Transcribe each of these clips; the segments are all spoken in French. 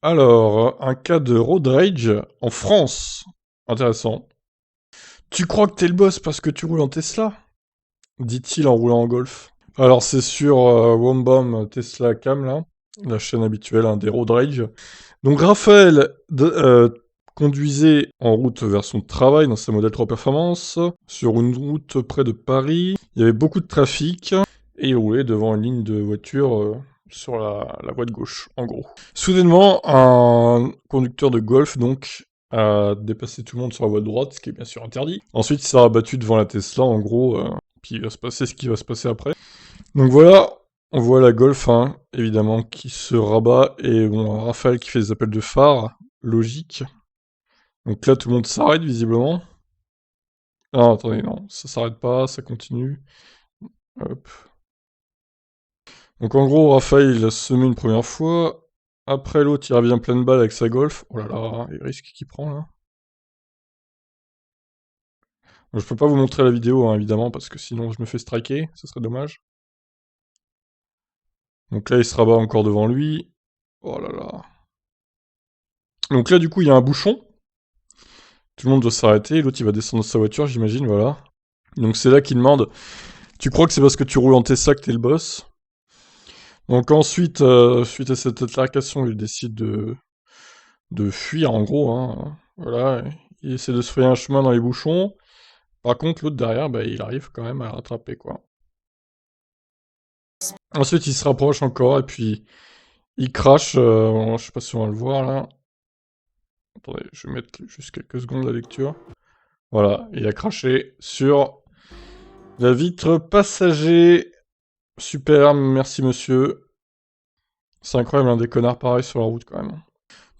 Alors, un cas de road rage en France. Intéressant. Tu crois que t'es le boss parce que tu roules en Tesla? Dit-il en roulant en Golf. Alors, c'est sur Wombom Tesla Cam, là, la chaîne habituelle des road rage. Donc, Raphaël conduisait en route vers son travail dans sa Model 3 Performance, sur une route près de Paris. Il y avait beaucoup de trafic, et il roulait devant une ligne de voitures sur la voie de gauche, en gros. Soudainement, un conducteur de Golf, donc, a dépassé tout le monde sur la voie de droite, ce qui est bien sûr interdit. Ensuite, il s'est rabattu devant la Tesla, en gros, puis il va se passer ce qui va se passer après. Donc voilà, on voit la Golf, évidemment, qui se rabat, et bon, Raphaël qui fait des appels de phare, logique. Donc là, tout le monde s'arrête, visiblement. Non, attendez, non, ça s'arrête pas, ça continue. Hop. Donc en gros, Raphaël, il a semé une première fois. Après, l'autre, il revient pleine balle avec sa Golf. Oh là là, les risques qu'il prend, là. Donc, je peux pas vous montrer la vidéo, évidemment, parce que sinon je me fais striker, ce serait dommage. Donc là, il se rabat encore devant lui. Oh là là. Donc là, du coup, il y a un bouchon. Tout le monde doit s'arrêter. L'autre, il va descendre de sa voiture, j'imagine, voilà. Donc c'est là qu'il demande, tu crois que c'est parce que tu roules en Tesla que t'es le boss? Donc ensuite, suite à cette altercation, il décide de fuir, en gros, Voilà, il essaie de se frayer un chemin dans les bouchons. Par contre, l'autre derrière, bah, il arrive quand même à le rattraper, quoi. Ensuite, il se rapproche encore, et puis il crache, je sais pas si on va le voir, là. Attendez, je vais mettre juste quelques secondes la lecture. Voilà, il a craché sur la vitre passager. Super, merci monsieur. C'est incroyable, des connards pareils sur la route, quand même.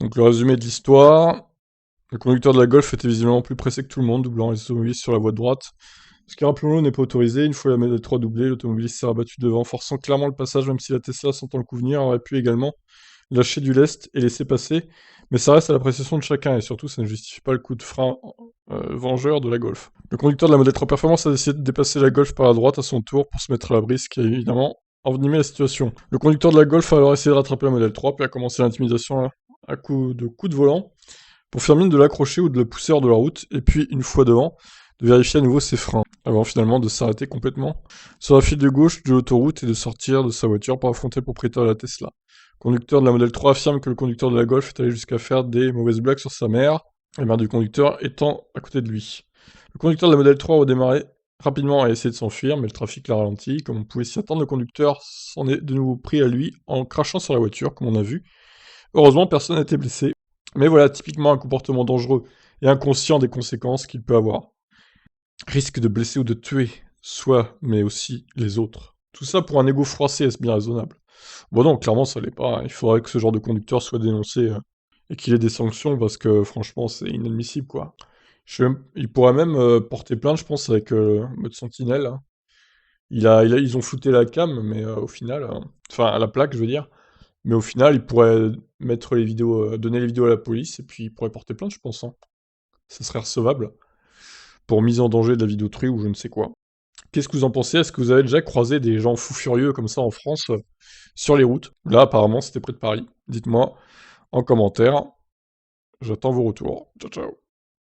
Donc le résumé de l'histoire. Le conducteur de la Golf était visiblement plus pressé que tout le monde, doublant les automobilistes sur la voie de droite. Ce qui, rappelons-le, n'est pas autorisé. Une fois la Model 3 doublée, l'automobiliste s'est rabattu devant, forçant clairement le passage, même si la Tesla, sentant le coup venir, aurait pu également lâcher du lest et laisser passer. Mais ça reste à l'appréciation de chacun, et surtout, ça ne justifie pas le coup de frein vengeur de la Golf. Le conducteur de la Model 3 Performance a décidé de dépasser la Golf par la droite à son tour pour se mettre à l'abri, ce qui a évidemment envenimé la situation. Le conducteur de la Golf a alors essayé de rattraper la Model 3, puis a commencé l'intimidation à coups de volant, pour faire mine de l'accrocher ou de le pousser hors de la route, et puis, une fois devant, de vérifier à nouveau ses freins, avant finalement de s'arrêter complètement sur la file de gauche de l'autoroute et de sortir de sa voiture pour affronter le propriétaire de la Tesla. Le conducteur de la Model 3 affirme que le conducteur de la Golf est allé jusqu'à faire des mauvaises blagues sur sa mère, la mère du conducteur étant à côté de lui. Le conducteur de la Model 3 a redémarré rapidement et a essayé de s'enfuir, mais le trafic l'a ralenti. Comme on pouvait s'y attendre, le conducteur s'en est de nouveau pris à lui en crachant sur la voiture, comme on a vu. Heureusement, personne n'a été blessé. Mais voilà, typiquement un comportement dangereux et inconscient des conséquences qu'il peut avoir. Risque de blesser ou de tuer, soi, mais aussi les autres. Tout ça pour un égo froissé, est-ce bien raisonnable? Bon non, clairement ça l'est pas, Il faudrait que ce genre de conducteur soit dénoncé, et qu'il ait des sanctions parce que franchement c'est inadmissible, quoi. Il pourrait même porter plainte, je pense, avec mode sentinelle, Ils ont flouté la cam, mais au final, enfin la plaque, je veux dire. Mais au final, il pourrait mettre les vidéos, donner les vidéos à la police, et puis il pourrait porter plainte, je pense, Ça serait recevable. Pour mise en danger de la vie d'autrui ou je ne sais quoi. Qu'est-ce que vous en pensez? Est-ce que vous avez déjà croisé des gens fous furieux comme ça en France, sur les routes? Là, apparemment, c'était près de Paris. Dites-moi en commentaire. J'attends vos retours. Ciao, ciao.